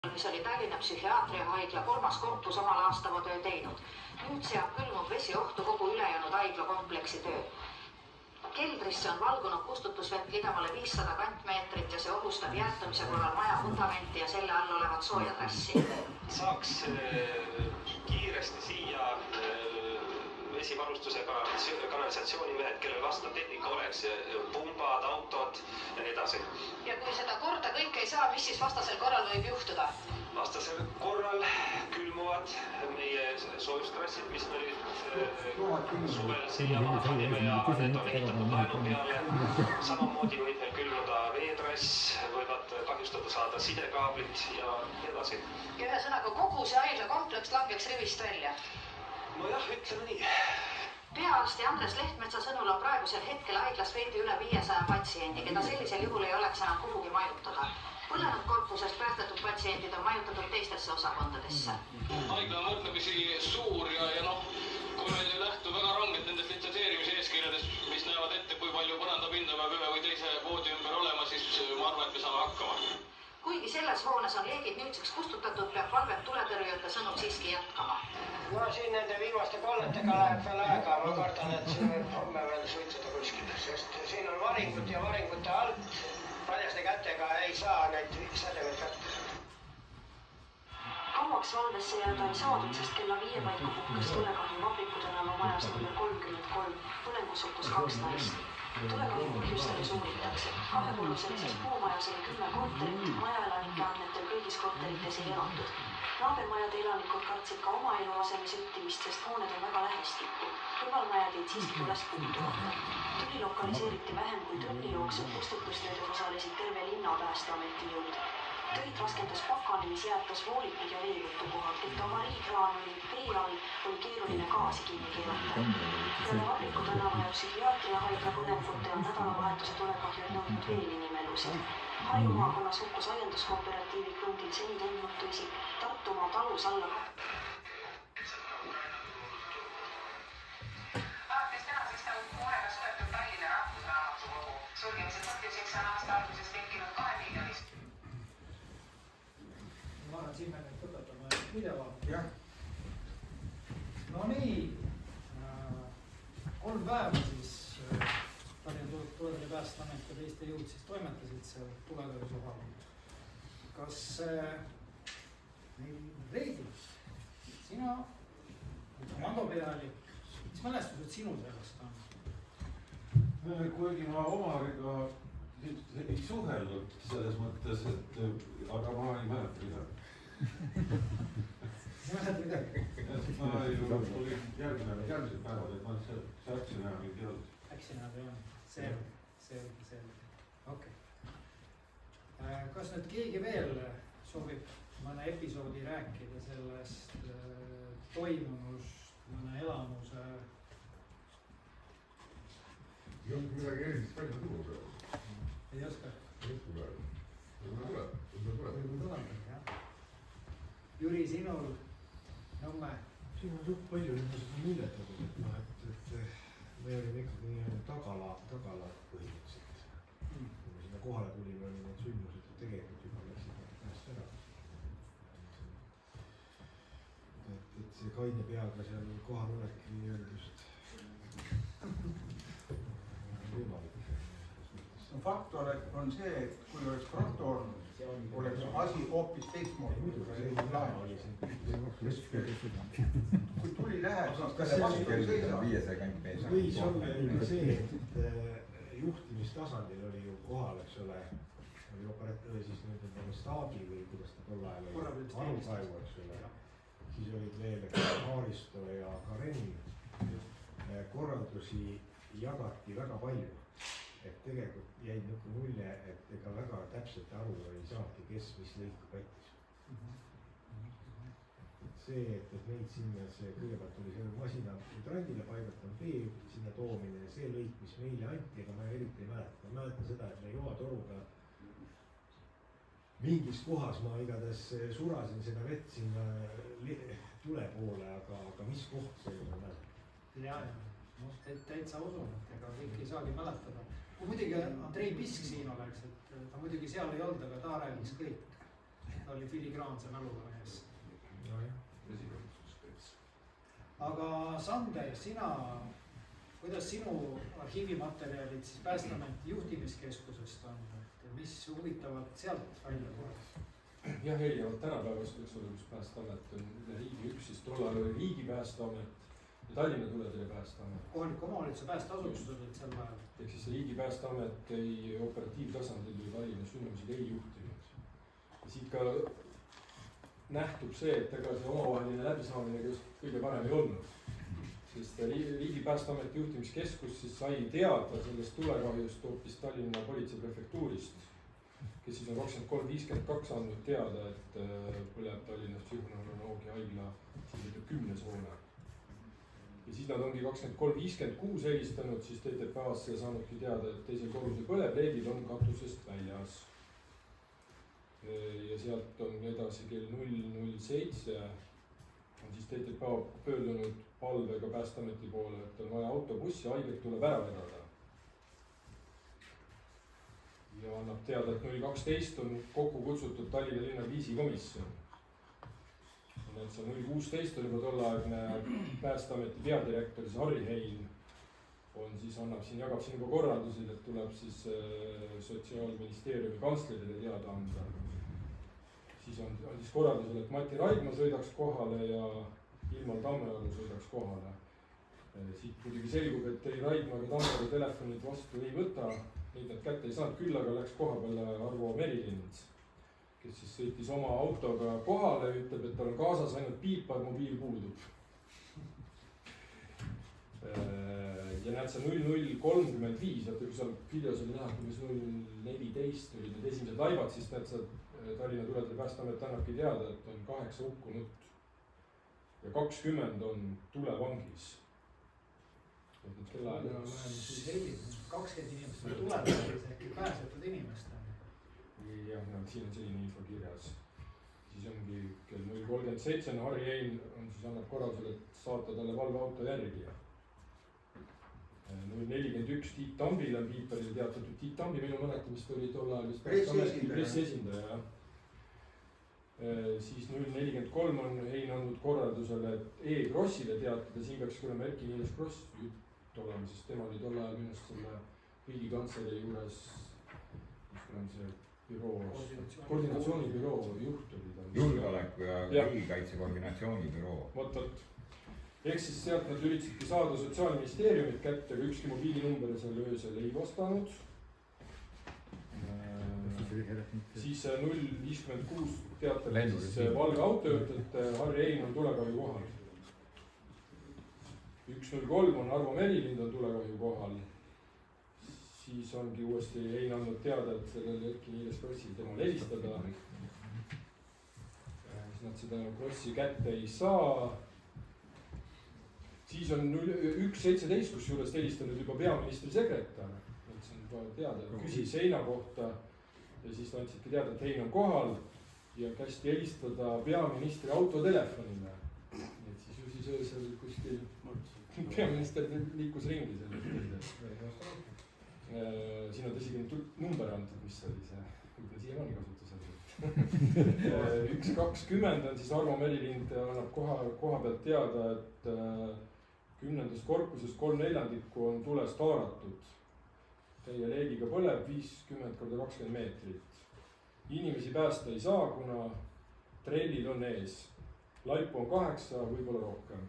mis oli Tallinna psühhiaatriahaigla 3. korpus omal aastavatöö teinud. Nüüd seab külmuv vesi ohtu kogu ülejäänud haiglakompleksi töö. Keldrisse on valgunud kustutusvett ligemale 500 kantmeetrit ja see ohustab jäätumise korral maja vundamenti ja selle all olevat soojatrassi. Saaks kiiresti siia vesivarustusega kanalisatsioonimehed, kellel vastav tehnika oleks, pumbad, autod ja nii edasi. Ja kui seda korda kõik ei saa, mis siis vastasel korral võib juhtuda? Vastasel korral külmuvad meie soojustrassid, mis me nüüd suvel siia maha panime ja need on ehitatud laenu peale. Samamoodi võib meil külmuda veetrass, võivad kahjustada saada sidekaablid ja nii edasi. Ja ühesõnaga kogu see haiglakompleks langeks rivist välja? Nojah, ütleme nii. Peaarsti Andres Lehtmetsa sõnul on praegusel hetkel haiglas veidi üle 500 patsiendi, keda sellisel juhul ei oleks enam kuhugi majutada. Põlenud korpusest päästetud patsiendid on majutatud teistesse osakondadesse. Haigla on võrdlemisi suur ja kui meil ei lähtu väga rangelt nendest litsenseerimise eeskirjadest, mis näevad ette, kui palju põrandapinda peab ühe või teise voodi ümber olema, siis ma arvan, et me saame hakkama. Kuigi selles hoones on leegid nüüdseks kustutatud, peab valvet tuletõrjujate sõnul siiski jätkama. No siin nende viimaste kolletega läheb veel aega, ma kardan, et siin võib homme veel suitsuda kuskil, sest siin on varingud ja varingute alt paljaste kätega ei saa neid sädemeid kätte. Kauaks valvesse jääda ei saadud, sest kella 5 paiku puhkes tulekahju Vabriku tänava majas number 33, põlengus hukkus 2 naist. Tulekahju põhjustades uuritakse. Kahekorruselises puumajas oli 10 korterit, majaelanike andmetel kõigis korterites ei elatud. Naabermajade elanikud kartsid ka oma eluaseme süttimist, sest hooned on väga lähestikku. Kõrvalmajad jäid siiski tulest puutumata. Tuli lokaliseeriti vähem kui tunni jooksul, kustutustöödes osalesid terve linna Päästeameti jõud. Töid raskendas pakane, mis jäätas voolikud ja veejutukohad, et avariikraan oli vee all, oli keeruline gaasi kinni keerata. Peale Vabriku tänava ja psühhiaatriahaigla põnevfute on nädalavahetuse tulekahjud nõudnud veel inimelusid. Harju maakonnas hukkus aianduskooperatiivi krundil seni tundmatu isik, Tartumaa talus alla. Alates tänasest on koheras võetud Tallinna rahvusraamatukogu. Sulgemise põhjuseks on aasta alguses tekkinud 2 miljonist. Ma arvan, siin me nüüd lõpetame video. Jah. No nii, 3 päeva siis Tallinna Tuletõrje Päästeamet ja teiste jõud siis toimetasid seal tuletõrjes osal. Kas meil Reidi, sina, komandopealik, mis mälestused sinu sellest on? Kuigi ma Omariga ei suhelnud selles mõttes, aga ma ei mäleta midagi. Sa mäleta midagi? Ma olin järgmised päevad, et ma see aktsionäär ei teadnud. Aktsionäär ei olnud, selge. Okei. Kas nüüd keegi veel soovib mõne episoodi rääkida sellest toimunust, mõne elamuse? Ei olnud midagi erilist välja tuua praegu. Ei oska? Ei oska praegu. Võib-olla tuleb. Jah. Jüri, sinul Nõmme? Siin on suht palju seda muljetatud, et me olime ikkagi tagala põhimõtteliselt. Kui me sinna kohale tulime, oli need sündmused tegelikult juba läksid pääst ära. Et see kaine peaga seal kohal olek ei olnud just võimalik. Fakt on see, et kui oleks Proton, oleks asi hoopis teistmoodi. Kui tuli läheb, siis kas vastu ei seisa? Võis olla see, et juhtimistasandil oli ju kohal, eks ole, oli siis nüüd staabi või kuidas ta tol ajal oli, Arukaevu, eks ole. Siis olid veel Haaristo ja Karen. Korraldusi jagati väga palju. Et tegelikult jäi niisugune mulje, et ega väga täpselt aru ei saagi, kes mis lõiku kattis. See, et meid sinna kõigepealt oli selle masina trandile paigatan vee sinna toomine ja see lõik, mis meile anti, ega ma eriti ei mäleta. Ma mäletan seda, et me joatoruga mingis kohas ma igatahes surasin seda vett sinna tule poole, aga mis koht see ei mäleta? Ja, täitsa usun, et ega kõik ei saagi mäletada. Kui muidugi Andrei Pisk siin oleks, et ta muidugi seal ei olnud, aga ta räägis kõik. ta oli filigraanse mäluga mees. aga Sander, kuidas sinu arhiivimaterjalid siis Päästeameti juhtimiskeskusest on, et mis huvitavad sealt välja tulevad? jah, erinevalt tänapäevast, eks ole, kus Päästeamet on üle riigi üks, siis tollal oli riigi Päästeamet ja Tallinna Tuletõrje Päästeamet. Kohaliku omavalitsuse päästeasutused olid sel ajal. ehk siis riigi Päästeamet ei operatiivtasandil ju Tallinna sündmusi ei juhtinud. Ja siit ka nähtub see, et ega see omavaheline läbisaamine kõige parem ei olnud. Sest riigi Päästeameti juhtimiskeskus siis sai teada sellest tulekahjust hoopis Tallinna politseiprefektuurist, kes siis on 23.52 andnud teada, et põleb Tallinnas psühhoneuroloogia haigla 10. hoone. Ja siis nad ongi 23.56 helistanud siis TTP-asse ja saanudki teada, et teisel korrusel põleb, leegid on katusest väljas. Ja sealt on edasi kell 0.07 on siis TTP pöördunud palvega Päästeameti poole, et on vaja autobussi, haiget tuleb ära vedada. Ja annab teada, et 0.12 on kokku kutsutud Tallinna linna kriisikomisjon. Et see 0.16 on juba tolleaegne Päästeameti peadirektor, siis Harri Hein on siis jagab siin juba korraldusid, et tuleb siis Sotsiaalministeeriumi kantslerile teada anda. Siis on siis korraldusel, et Mati Raidma sõidaks kohale ja Ilmar Tammearu sõidaks kohale. Siit muidugi selgub, et ei Raidma ega Tammearu telefonid vastu ei võta, neid nad kätte ei saanud, küll aga läks koha peale Arvo Merilind, kes siis sõitis oma autoga kohale, ütleb, et tal on kaasas ainult piipar, mobiil puudub. Ja näed sa 00.35, vaata kui seal videos oli näha, kui 0.14 olid need esimesed laibad, siis näed sa Tallinna Tuletõrje Päästeamet annabki teada, et on 8 hukkunut ja 20 on tulevangis. 20 inimest on tulevangis ehk pääsetud inimest. Jah, siin on selline info kirjas. Siis ongi kell 0.37 Harri Hein siis annab korraldusele, et saata talle valveauto järgi. 0.41 Tiit Tambile on piiparile teatatud. Tiit Tambi minu mäletamist oli tol ajal pressiesindaja. Siis 0.43 on Hein andnud korraldusele E-Krossile teatada, siin peaks olema Erki-Niiles Kross jutt olema, sest tema oli tol ajal minust selle Riigikantselei juures, mis on see büroo, koordinatsioonibüroo juht oli ta. Julgeoleku ja riigikaitse koordinatsioonibüroo. Vot. Ehk siis sealt nad üritasidki saada Sotsiaalministeeriumit kätte, aga ükski mobiilinumber seal öösel ei vastanud. Siis 0.56 teatab siis Valga autojuht, et Harri Hein on tulekahju kohal. 1.03 on Arvo Merilind on tulekahju kohal. Siis ongi uuesti Hein andnud teada, et sellel Erki-Niiles Krossil temal helistada. Siis nad seda Krossi kätte ei saa. Siis on 1.17, kus juures helistanud juba peaministri sekretär. See on juba teada, küsis Heina kohta ja siis andsidki teada, et Hein on kohal ja kästi helistada peaministri autotelefonile. Et siis ju siis öösel kuskil peaminister liikus ringi selle. Siin on tõsi number antud, mis oli see, kui siiamaani kasutusel. 1.20 on siis Arvo Merilind annab koha pealt teada, et 10. korpuses 3/4 on tulest haaratud. Täie leegiga põleb 50x20 meetrit. Inimesi päästa ei saa, kuna trellid on ees. Laipu on 8, võib-olla rohkem.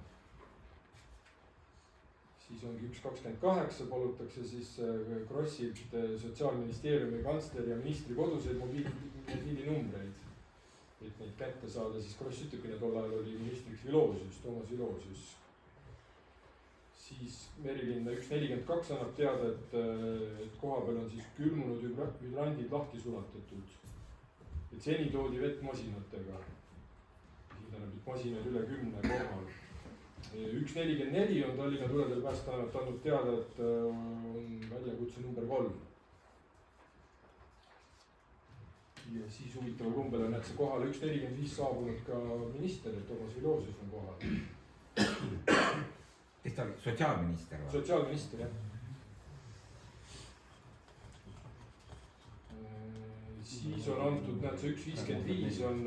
Siis ongi 1.28, palutakse siis Krossilt Sotsiaalministeeriumi kantsleri ja ministri koduseid mobiilinumbreid. Et neid kätte saada, siis Kross ütlebki, tol ajal oli ministriks Vilosius, Toomas Vilosius. Siis Merilinna 1.42 annab teada, et koha peal on siis külmunud hüdrandid lahti sulatatud. Et seni toodi vett masinatega. Siin tähendab, et masinaid üle 10 kohal. 1.44 on Tallinna Tuletõrje Päästeamet andnud teada, et on väljakutse number 3. Ja siis huvitaval kumbel on, et see kohale 1.45 saabunud ka minister, et Toomas Vilosius on kohal. Kes ta oli? Sotsiaalminister või? Sotsiaalminister, jah. siis on antud, näed see 1.55 on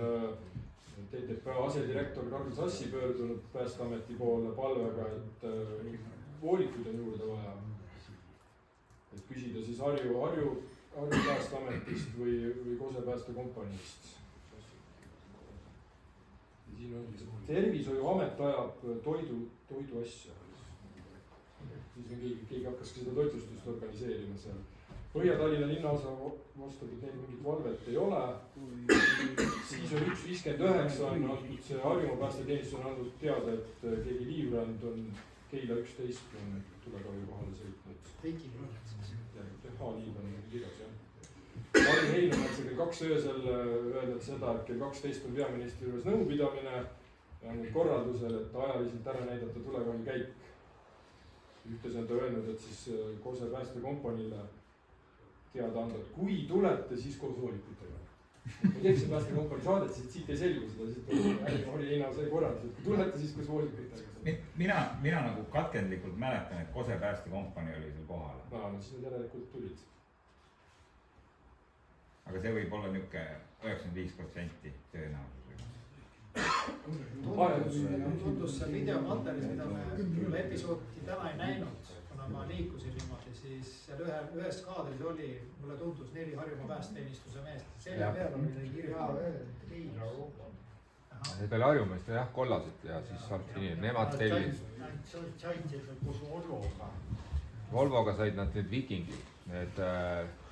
TTP asedirektor Karl Sassi pöördunud Päästeameti poole palvega, et voolikuid on juurde vaja. Et küsida siis Harju Päästeametist või Kose päästekompaniist. Siin on tervishoiuamet ajab toidu asja. Siis on keegi hakkas ka seda toitlustust organiseerima seal. Põhja-Tallinna linnaosa vastab, et neil mingit valvet ei ole. Siis on 1.59 on antud see Harjumaa päästeteenistus on andnud teada, et keegi liivrand on Keila 11 on tulekahju kohale sõitnud. Heiki Krõnets. Liiv on kirjas, jah. Harri Hein on kell 2 öösel öelnud seda, et kell 12 on peaministri juures nõupidamine ja on korraldusel, et ajaliselt ära näidata tulekahju käik. Ühtes on ta öelnud, et siis Kose päästekompaniile teada anda, et kui tulete, siis koos voolikutega. Ma teeks see päästekompani saadet, siit ei selgu seda, siit Harri Heina sai korraldus, et kui tulete, siis koos voolikutega. Mina nagu katkendlikult mäletan, et Kose päästekompani oli seal kohal. No siis need järelikult tulid. Aga see võib olla niuke 95% tõenäosusega. Tundus see videomaterjalis, mida me küll episoodi täna ei näinud, kuna ma liikusin niimoodi, siis seal ühes kaadris oli, mulle tundus 4 Harjumaa päästeteenistuse meest. Selle peal oli kirja. Need oli Harjumaast jah, kollased ja siis nemad tellis. Said koos Volvoga. Volvoga said nad need vikingid, need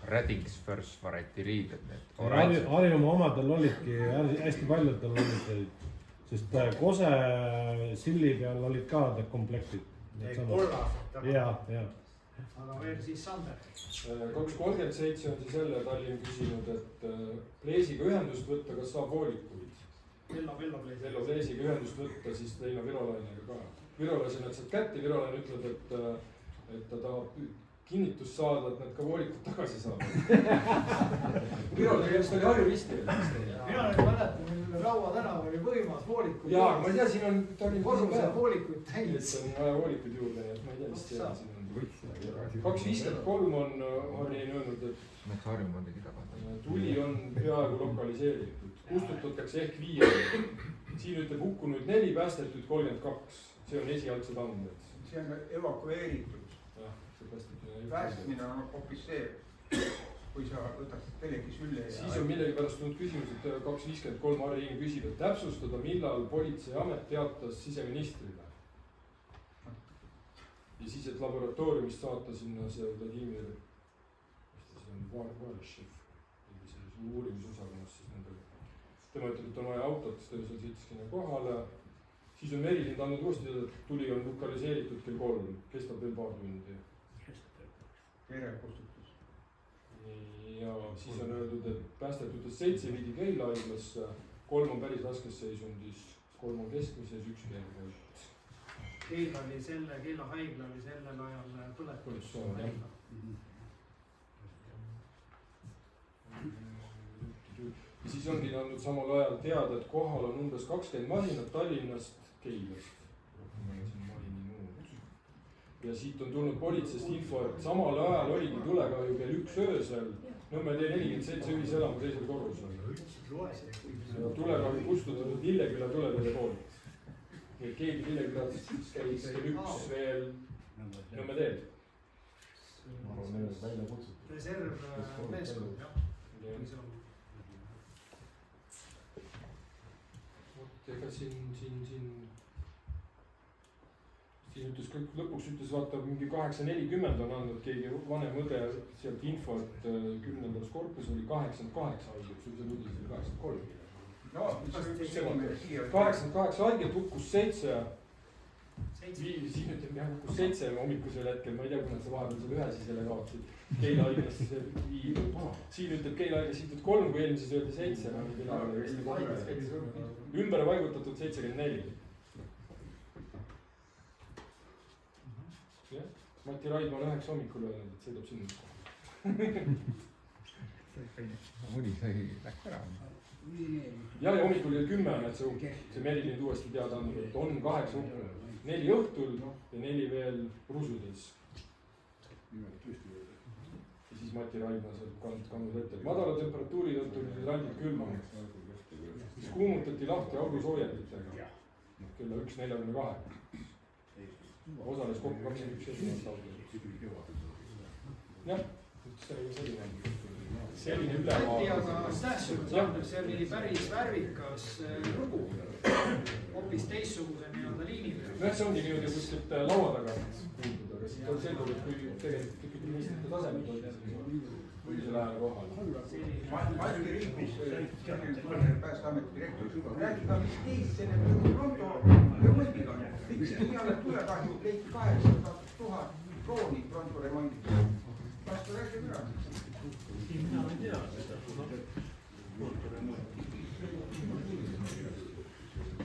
Reddings First variety riided. Harjumaa omadel olidki, hästi paljudel olid, sest Kose silli peal olid ka need komplektid. Kollased. Ja. Aga veel siis Sander. 2.37 on siis jälle Tallinn küsinud, et Pleesiga ühendust võtta, kas saab voolikuid? Vello Pleesiga ühendust võtta, siis Leino Virolainega ka. Virolaisi nad saad kätte, Virolain ütleb, et ta tahab kinnitust saada, et nad ka voolikud tagasi saavad. Virolain just oli Harju Risti. Mina nüüd mäletan, Raua tänav oli võimas voolikuid. Jaa, ma ei tea, siin on korruse voolikuid täis. On vaja voolikuid juurde, nii et ma ei tea, mis see siin on. 2.53 on Harri öelnud, et tuli on peaaegu lokaliseeritud. Kustutatakse ehk 5. Siin ütleb hukkunud 4, päästetud 32. See on esialgsed andmed. See on evakueeritud. Päästmine on hoopis see, kui sa võtad tellegi sülle ja... Siis on millegipärast tulnud küsimus, et 2.53 Harri Hein küsib, et täpsustada, millal politseiamet teatas siseministrile. Ja siis, et laboratooriumist saata sinna see Vladimir Varšev, uurimisosakonnast siis nendele. Tema ütleb, et on vaja autot, siis ta sõitis sinna kohale. Siis on Merilind andnud uuesti, et tuli on lokaliseeritud kell 3, kestab veel paar tundi. Verekustutus. Ja siis on öeldud, et päästetutest 7 viidi Keila haiglasse, 3 on päris raskes seisundis, 3 on keskmises, 1 keelvõit. Keila haigla oli sellel ajal põletus. Ja siis ongi andnud samal ajal teada, et kohal on umbes 20 masinat Tallinnast Keilast. Ja siit on tulnud politseist info, et samal ajal oligi tulekahju kell 1 öösel Nõmme tee 47 ühiselamu teisel korrusel. Tulekahju kustutatud Lilleküla tuleveede poolt. Keegi Lillekülast käis kell 1 veel Nõmme teel. Reserv meeskond, jah. Ega siin ütles kõik, lõpuks ütles, vaata mingi 8.40 on andnud keegi vanem õde sealt info, et 10. korpus oli 88 haiget, sul see tuli 83. No, 88 haiget, hukkus 7. Siin ütleb jah, hukkus 7 hommikusel hetkel, ma ei tea, kuna sa vahepeal seal ühe siis jälle kaotsid. Keila haiglasse viidud. Siin ütleb Keila haiglasse viidud 3, kui eelmises öeldi 7. Ümber paigutatud 74. Mati Raidma on 9 hommikul öelnud, et sõidab sinna. Mõni sai läks ära. Ja hommikul kell 10 on, et see Merilind uuesti teada andnud, et on 8 hukkunud. 4 õhtul ja 4 veel rusudes. Ja siis Mati Raidma sealt kandnud ette. Madala temperatuuri tõttu olid randid külmanud, mis kuumutati lahti augusoojenditega kella 1:42. Osales kokku 21 esimest autot. Jah, selline ülevaade. See oli päris värvikas lugu, hoopis teistsuguse nii-öelda liini peal. Jah, see ongi niimoodi kuskilt laua taga kuuldud, aga siit on selgunud, et kui tegelikult ikkagi ministrite tasemel oli üldisel ajal kohal. Mati Riikus, Päästeameti direktor, räägi ka, mis teist selle pronto remondiga. Miks peale tulekahju leiti 800 000 krooni pronto remondiga? Kas ta räägib üle? Mina ei tea seda pronto remondi.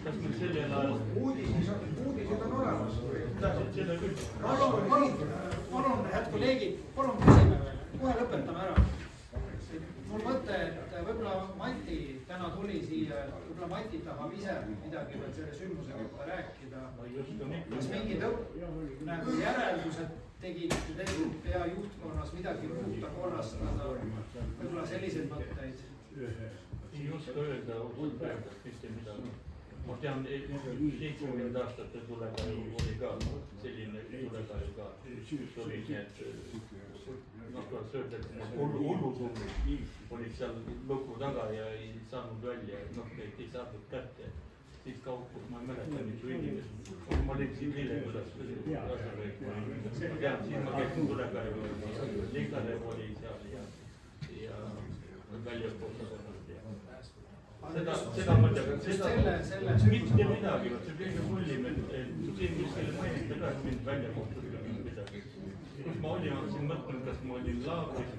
Kas meil sellel ajal... Uudised on olemas. Palun, head kolleegid, palun küsime veel. Kohe lõpetame ära. Mul mõte, et võib-olla Mati täna tuli siia, võib-olla Mati tahab ise midagi veel selle sündmuse kohta rääkida. Kas mingid järeldused tegite pea juhtkonnas midagi muuta, korrastada, võib-olla selliseid mõtteid? Ei oska öelda, mitte midagi. Ma tean, 70 aastate tulekahju oli ka selline tulekahju ka. Oli nii, et kas öelda, et hullutunnid olid seal luku taga ja ei saanud välja, neid ei saanud kätte. Siis kaukus, ma ei mäleta mitu inimest. Ma leidsin Lillekülas asjavõik. Ma tean, siis ma käisin tulekahju, Linkalev oli seal ja väljapoolsad. Seda ma tean, mitte midagi, see kõige hullim, et see, mis selle mainiti ka, et mind välja kohtuda midagi. Kus ma olin, ma siin mõtlen, kas ma olin laagris,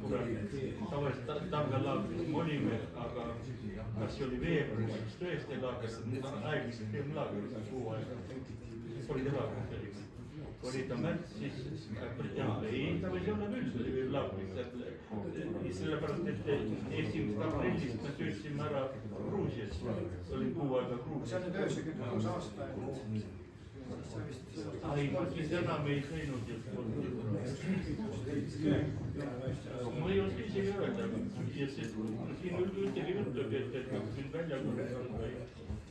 tavaliselt talvelaagris ma olime, aga kas see oli veebruaris tõesti laagris, aeglaselt käim laagris kuu aega. Oli teda selline. Oli ta märtsis, ei, ta võis olla küll laagris. Sellepärast, et esimest aprillist me töösime ära Gruusias. Oli kuu aega Gruusias. See on nüüd 96 aasta. Ei, ma siis enam ei sõinud just. Ma ei oska isegi öelda. Siin üldegi juhtub, et mind välja kuulata.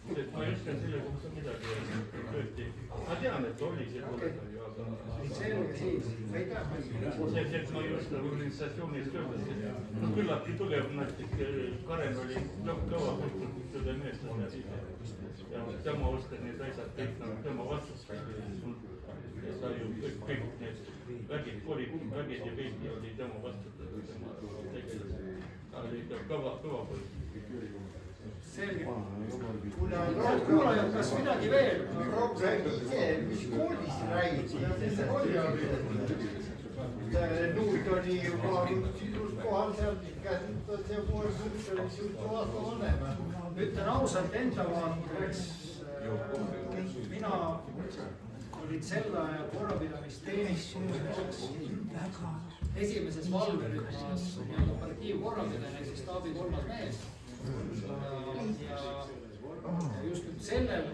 Ma ei oska selle kohta midagi öelda. Ma tean, et oli see tulekahju, aga... Selge siis, ma ei tea. See, et ma ei oska organisatsioonis töötada. Küllapki tulev, Karen oli kõva seda meestlane. Ja tema oskas need asjad kõik, tema vastustas. Ja sa ju kõik need vägid, vägid ja kõik oli tema vastutada. Ta oli kõva poiss. Selge. Kuulajad, kas midagi veel? Räägi ise, mis koolist räägid? Nuut oli juba sidus kohal seal, käsitled ja poes oleks just aasta vanem. Ütlen ausalt enda vaates, mina olin sel ajal korrapidamisteenistuses esimeses valverühmas operatiivkorrapidamine, siis staabi 3. mees. Ja just nüüd sellel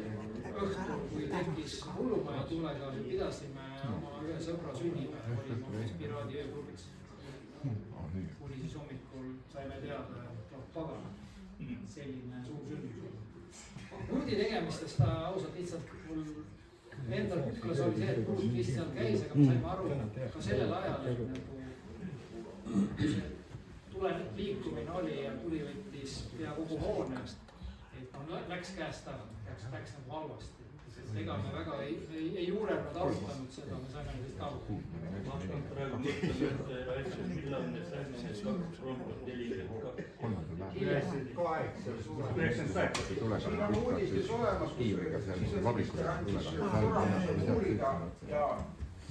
õhtul, kui tekkis hullumaja tulega, pidasime oma ühe sõbra sünnipäeva, olime hoopis Piraadi ööklubis. Kuni siis hommikul saime teada, et pagana, selline suur sündmus. Kurdi tegemistest ausalt lihtsalt mul endal kuklas oli see, et Kurt vist seal käis, aga me saime aru ka sellel ajal, et nagu liikumine oli ja tuli võttis pea kogu hoone, et läks käest ära, läks nagu halvasti. Ega me väga ei juurenud arutanud seda, me saime lihtsalt aru. Ma hakkan praegu mõtlema, et millal me saime need 2 rompad 98. Siin on uudistes olemas, kus uurida ja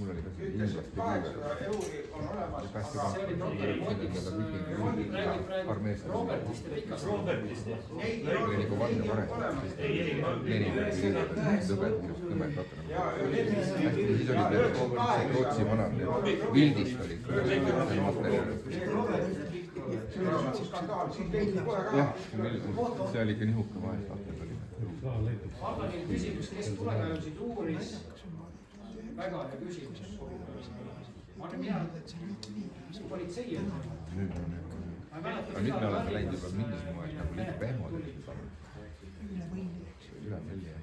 ütles, et 800 euri on olemas. See oli pronto remondiks, räägib praegu Robertist ja Pikast. Robertist, neid ei olemas. Siis olid need Rootsi vanad, Vildist olid. Jah, see oli ikka nihuke vahest ahtel oli. Allanil küsimus, kes tulekahjusid uuris? Väga hea küsimus. ma olen mina politsei. aga nüüd me oleme läinud juba mingis moes nagu liiga pehmodeks.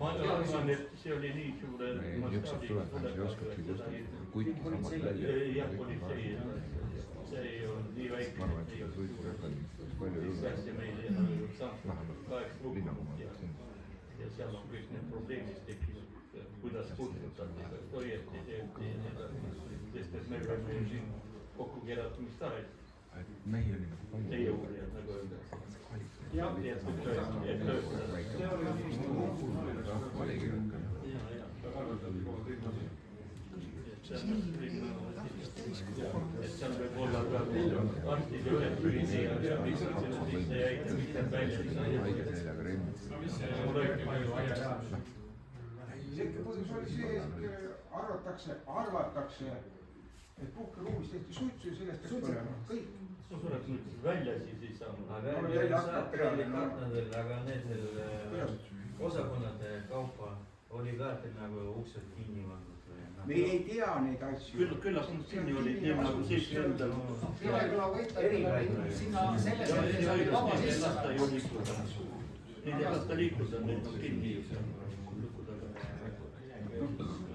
ma arvan, et see oli nii suure niisugused tulevad, ei oskaksid just kuigi samad välja. jah, politsei, see ei olnud nii väike. ma arvan, et seda suitsurööp on palju juurde. Ja seal on kõik need probleemid tekkinud, kuidas kustutati, kas õieti tehti ja nii edasi. Sest et me võime ju siin kokku keerata mis tahes. Mehi oli nagu palju. Teie uurijad, nagu öeldakse. jah, seal võib olla ka arstide ülepühine ja mis jäid ja mis jääb välja. Isegi põhjus oli see, et arvatakse, et puhkeruumis tehti suitsu ja sellest peaks põlema. Kõik. No sureks nüüd välja siis saab. Aga saab kartnadel, aga nendel osakonnade kaupa oli ka, et nagu uksed kinni pandud. Me ei tea neid asju. Küllap kinni olid nii nagu siis endal. Sinna selles mõttes oli vaba sisse. Neid ei lasta liikuda, neid on kinni.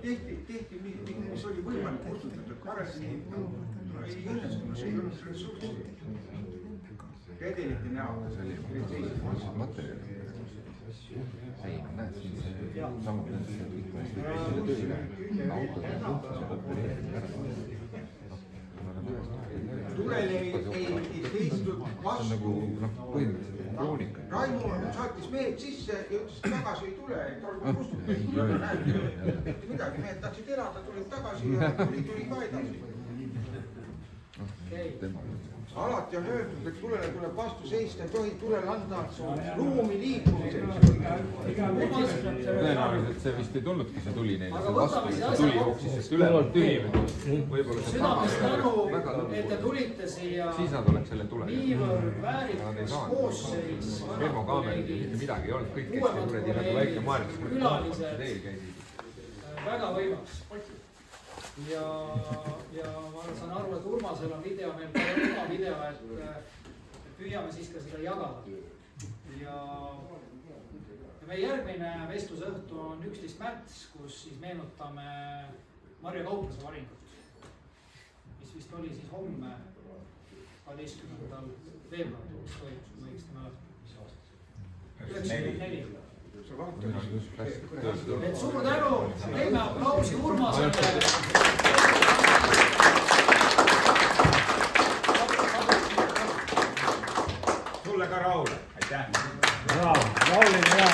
Tehti, mis oli võimalik kustutada. Paremini ei õnnestunud, see ei olnud ressurssi. Redelite näol. See oli materjali. Ei, näed siin see samad need tööle. Autod on puhtas ja opereeritud ära. Tulele ei teistud vastu. See on nagu põhimõtteliselt kroonika. Raimo saatis mehed sisse ja ütles, et tagasi ei tule. Mitte midagi, mehed tahtsid elada, tulid tagasi ja tuli ka edasi. Alati on öeldud, et tulele tuleb vastu seista, ei tohi tulele anda ruumi liikumiseks. Tõenäoliselt see vist ei tulnudki, see tuli neile vastu, see tuli jooksis, sest üleval tühimid. Südamest tänu, et te tulite siia. Siis nad oleks selle tule. Niivõrd väärikas koosseis. Termokaamerid ja mitte midagi ei olnud, kõik kästi kuredi nagu väike maailmas. Külalised. Väga võimas. Ja ma saan aru, et Urmasel on video, meil on oma video, et püüame siis ka seda jagada. Ja meie järgmine vestlusõhtu on 11. märts, kus siis meenutame Marje Kauplase varingut, mis vist oli siis homme 12. veebruaril, mis toimus, kui ma õigesti mäletan. 94. Et suur tänu, teeme aplausi Urmasele. Sulle ka Raul, aitäh. Raul on hea.